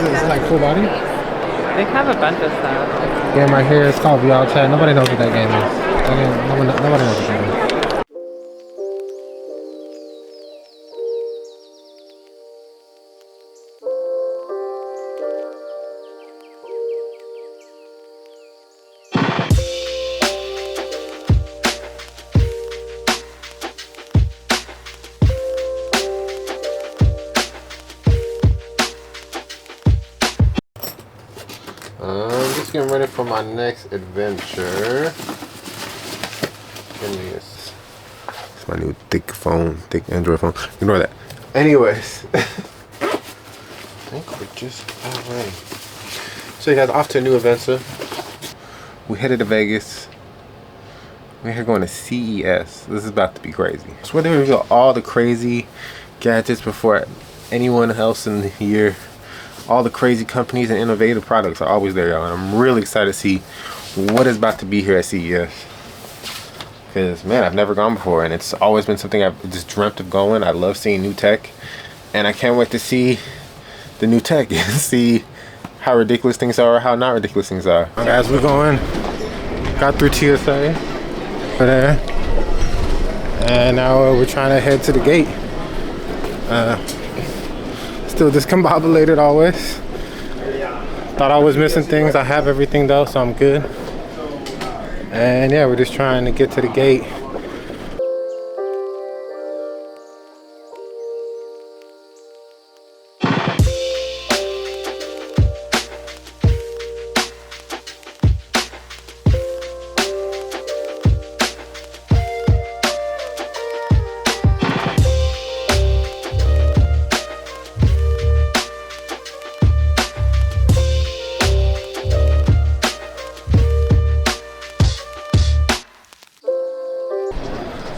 Is it like full body? They have a bunch of stuff. Game right here. It's called VR Chat. Nobody knows what that game is. Nobody knows what that is. I'm just getting ready for my next adventure. It's my new thick Android phone. Ignore that. Anyways, I think we're just about ready. So you guys, off to a new adventure. We headed to Vegas. We're here going to CES. This is about to be crazy. So we're going to reveal all the crazy gadgets before anyone else in the year. All the crazy companies and innovative products are always there, y'all. And I'm really excited to see what is about to be here at CES. Because, man, I've never gone before. And it's always been something I've just dreamt of going. I love seeing new tech. And I can't wait to see the new tech and see how ridiculous things are or how not ridiculous things are. All right, guys, we're going. Got through TSA. Over there. And now we're trying to head to the gate. Still discombobulated always. Thought I was missing things. I have everything though, so I'm good. And yeah, we're just trying to get to the gate.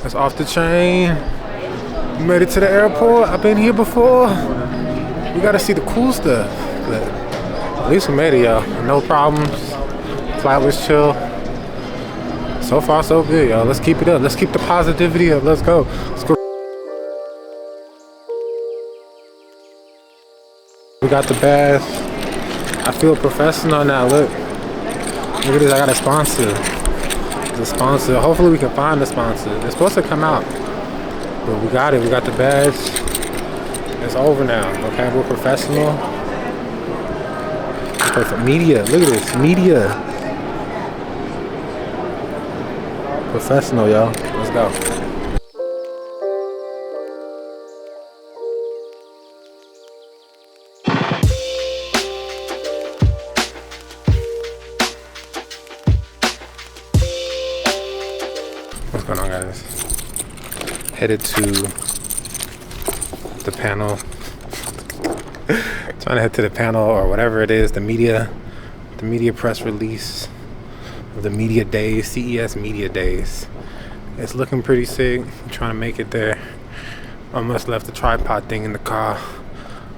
It's off the train. We made it to the airport. I've been here before. We gotta see the cool stuff. But at least we made it, y'all. No problems. Flight was chill. So far, so good, y'all. Let's keep it up. Let's keep the positivity up. Let's go. Let's go. We got the badge. I feel professional now. Look. Look at this. I got a sponsor. The sponsor. Hopefully we can find the sponsor. They're supposed to come out, but we got it. We got the badge. It's over now. Okay, we're professional. Perfect. Media. Look at this. Media. Professional, y'all. Let's go. What's going on, guys? Headed to the panel. Trying to head to the panel or whatever it is, the media press release of the media days, CES media days. It's looking pretty sick. I'm trying to make it there. Almost left the tripod thing in the car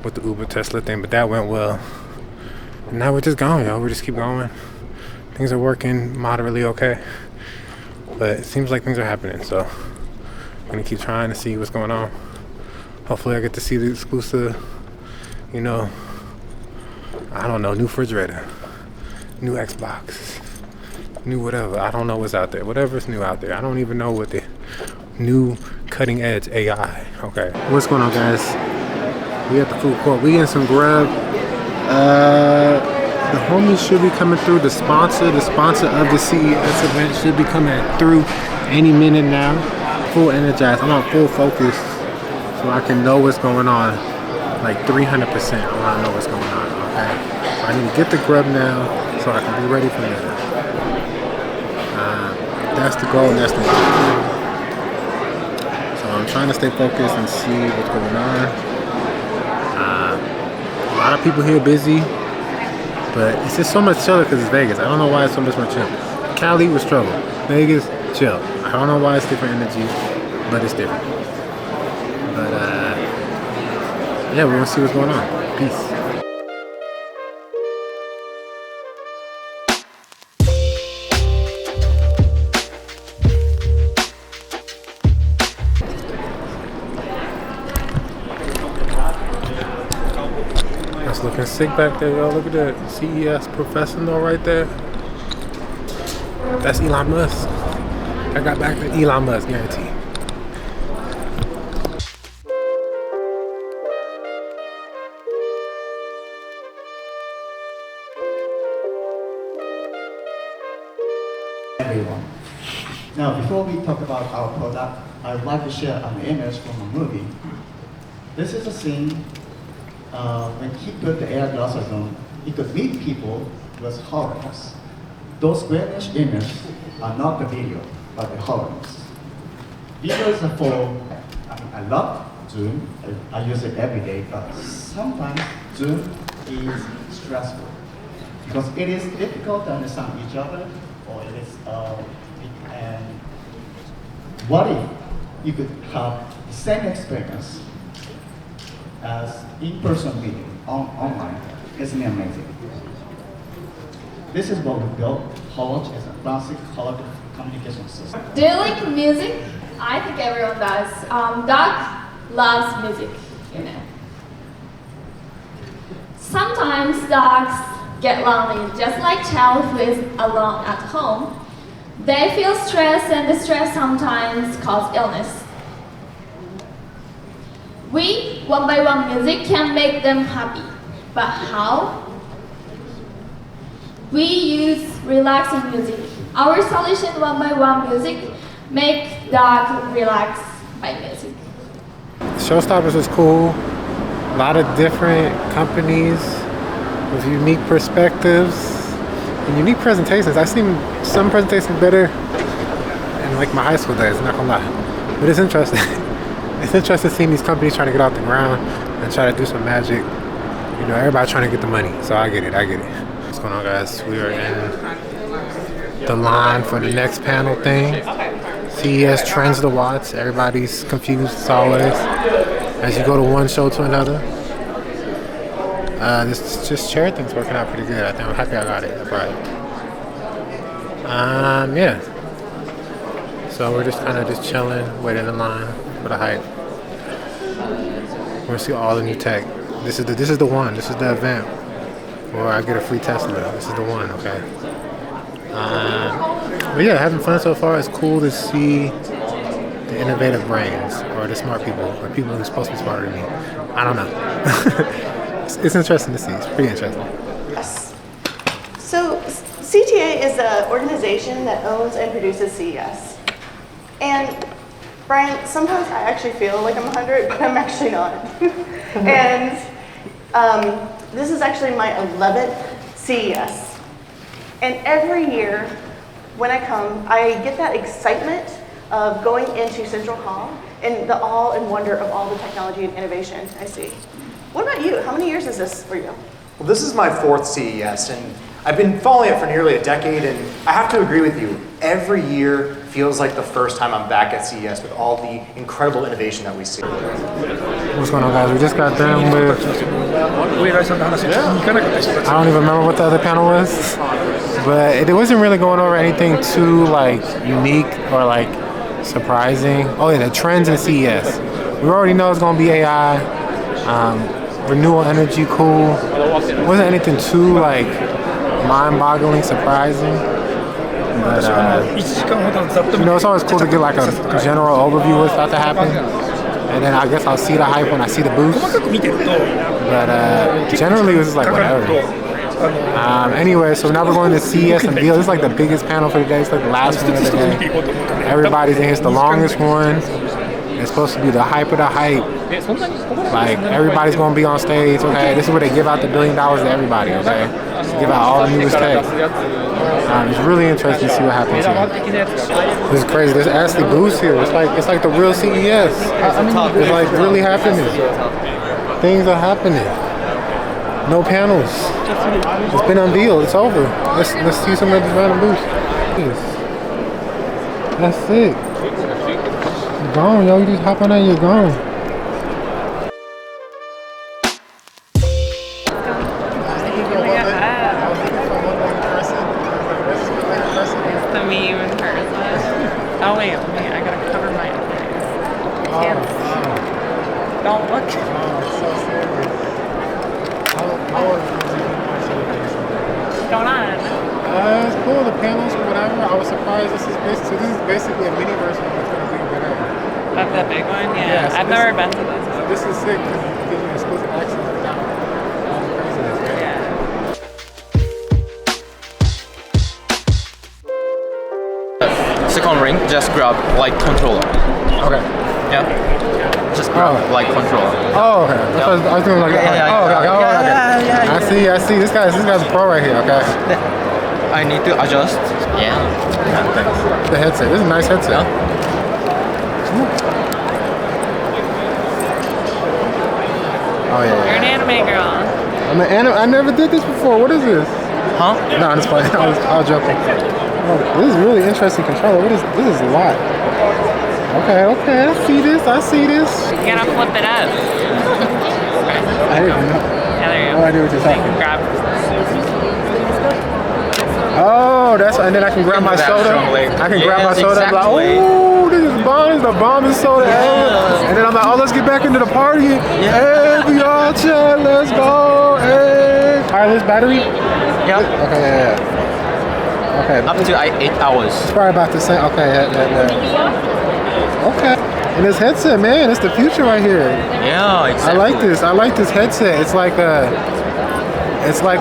with the Uber Tesla thing, but that went well. And now we're just going, y'all. We just keep going. Things are working moderately okay. But it seems like things are happening, so I'm gonna keep trying to see what's going on. Hopefully I get to see the exclusive, you know, I don't know, new refrigerator, new Xbox, new whatever. I don't know what's out there. Whatever's new out there. I don't even know what the new cutting edge AI. Okay. What's going on, guys? We at the food court. We getting some grub. The homies should be coming through. The sponsor of the CES event should be coming through any minute now. Full energized. I'm on full focus so I can know what's going on. Like 300%. I want to know what's going on. Okay. So I need to get the grub now so I can be ready for that. That's the goal and that's the goal. So I'm trying to stay focused and see what's going on. A lot of people here busy. But it's just so much chiller because it's Vegas. I don't know why it's so much more chill. Cali was trouble. Vegas, chill. I don't know why it's different energy, but it's different. But yeah, we're gonna see what's going on. Peace. looking sick back there, yo. Look at that CES professional right there. That's Elon Musk. I got back to Elon Musk, guarantee. Everyone. Now, before we talk about our product, I would like to share an image from a movie. This is a scene when he put the air glasses on, he could meet people with holograms. Those greenish images are not the video, but the holograms. Video is for, I love Zoom, I use it every day, but sometimes Zoom is stressful because it is difficult to understand each other, or it is, and what if you could have the same experience as in-person meeting online? Isn't it amazing? This is what we built. Holog is a classic holog communication system. Do you like music? I think everyone does. Doug loves music, you know. Sometimes dogs get lonely, just like child who is alone at home. They feel stress, and the stress sometimes causes illness. We, one by one music, can make them happy. But how? We use relaxing music. Our solution, one by one music, make dog relax by music. Showstoppers is cool. A lot of different companies with unique perspectives and unique presentations. I've seen some presentations better in like my high school days, not gonna lie. But it's interesting. It's interesting seeing these companies trying to get off the ground and try to do some magic. You know, everybody trying to get the money. So I get it. What's going on, guys? We are in the line for the next panel thing. CES trends to watch. Everybody's confused as always as you go to one show to another. This just chair thing's working out pretty good. I think I'm happy I got it. Right. Yeah. So we're just kind of just chilling, waiting in line for the hype. We're gonna see all the new tech. This is the one. This is the event where I get a free Tesla. This is the one. Okay. But yeah, having fun so far. It's cool to see the innovative brains or the smart people or people who are supposed to be smarter than me. I don't know. It's interesting to see. It's pretty interesting. Yes. So CTA is an organization that owns and produces CES. And Brian, sometimes I actually feel like I'm 100, but I'm actually not. And this is actually my 11th CES. And every year when I come, I get that excitement of going into Central Hall and the awe and wonder of all the technology and innovation I see. What about you? How many years is this for you? Well, this is my 4th CES, and I've been following it for nearly a decade, and I have to agree with you. Every year feels like the first time I'm back at CES with all the incredible innovation that we see. What's going on, guys? We just got done with... I don't even remember what the other panel was, but it wasn't really going over anything too like unique or like surprising. Oh yeah, the trends in CES. We already know it's going to be AI. Renewable energy, cool. It wasn't anything too like mind-boggling, surprising. But you know, it's always cool to get like a general overview of what's about to happen, and then I guess I'll see the hype when I see the boost. But generally, it was just like whatever. Anyway, so now we're going to CES and Deal. This is like the biggest panel for the day. It's like the last one of the day. Everybody's in here. It's the longest one. It's supposed to be the hype of the hype. Like, everybody's going to be on stage, okay? This is where they give out the $1 billion to everybody, okay? To give out all the newest tech. It's really interesting to see what happens here. This is crazy. There's actually booths here. It's like the real CES. It's like really happening. Things are happening. No panels. It's been unveiled. It's over. Let's see some of these random booths. That's it. You're gone, yo. You just hop on there and you're gone. Oh wait, I gotta cover my eyes. Don't look. How guys, this is basically a mini version of what's going to be over there. Of the big one? Yeah. So I've never been to this one. This is sick because it gives you exclusive access without all the craziness, right? Yeah. Second ring, just grab like controller. Okay. Yeah. Just grab like controller. Oh, okay. I was doing like that. Oh, okay. I see. This guy's a pro right here. Okay. I need to adjust. Yeah. The headset. This is a nice headset. Oh yeah. You're an anime girl. I never did this before. What is this? Huh? No, I'm just playing. I was joking. Oh, this is really interesting controller. This is a lot. Okay. I see this. You gotta flip it up. I didn't know. Yeah, there you go. No idea what you're talking about. Grab. Oh, and then I can grab my soda. I can grab my soda. I'm like, oh, this is bomb. The bomb is soda. Hey. And then I'm like, oh, let's get back into the party. Hey, we all chat. Let's go. Hey. Wireless battery? Yeah. Okay, yeah. Okay. Up to 8 hours. It's probably about the same. Okay, yeah. Okay. And this headset, man, it's the future right here. Yeah, exactly. I like this headset. It's like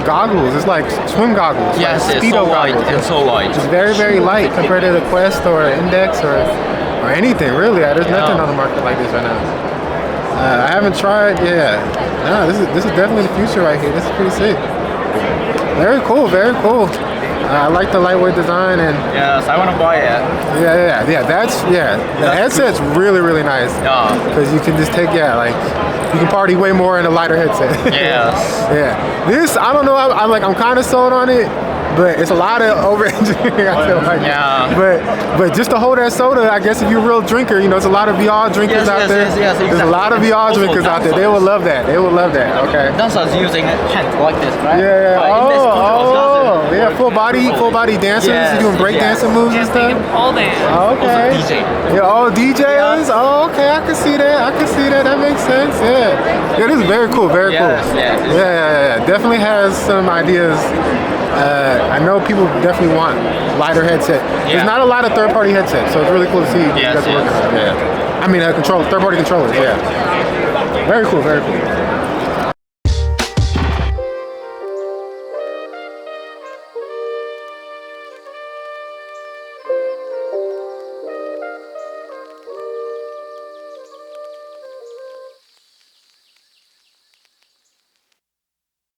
goggles. It's like swim goggles. Yes, like it's so light goggles. and so light. It's very, very light compared to the Quest or Index or anything really. There's nothing on the market like this right now. I haven't tried. Yeah. No, this is definitely the future right here. This is pretty sick. Very cool. I like the lightweight design and Yes, I want to buy it. yeah. The headset's really, really nice. Yeah. Because you can just you can party way more in a lighter headset. Yes. Yeah. This, I don't know. I'm kind of sold on it, but it's a lot of over engineering. I feel like. Yeah. But just to hold that soda, I guess if you're a real drinker, there's a lot of VR drinkers out there. Yes, There's a lot of VR Also drinkers out there. They dancers. would love that. Okay. Dancers using hand like this, right? Yeah. But in this controls, Yeah. Full body dancers. Yes, You're doing break dancing moves and Yes, they stuff. can pole dance. Okay. Also DJ. Yeah, DJs. Oh, okay. I can see that. That makes sense. Yeah, this is very cool. Very cool. Yes. Yeah. Definitely has some ideas. I know people definitely want lighter headset. There's not a lot of third-party headsets, so it's really cool to see. Yes. Yeah. I mean, third-party controllers. Yeah. Very cool.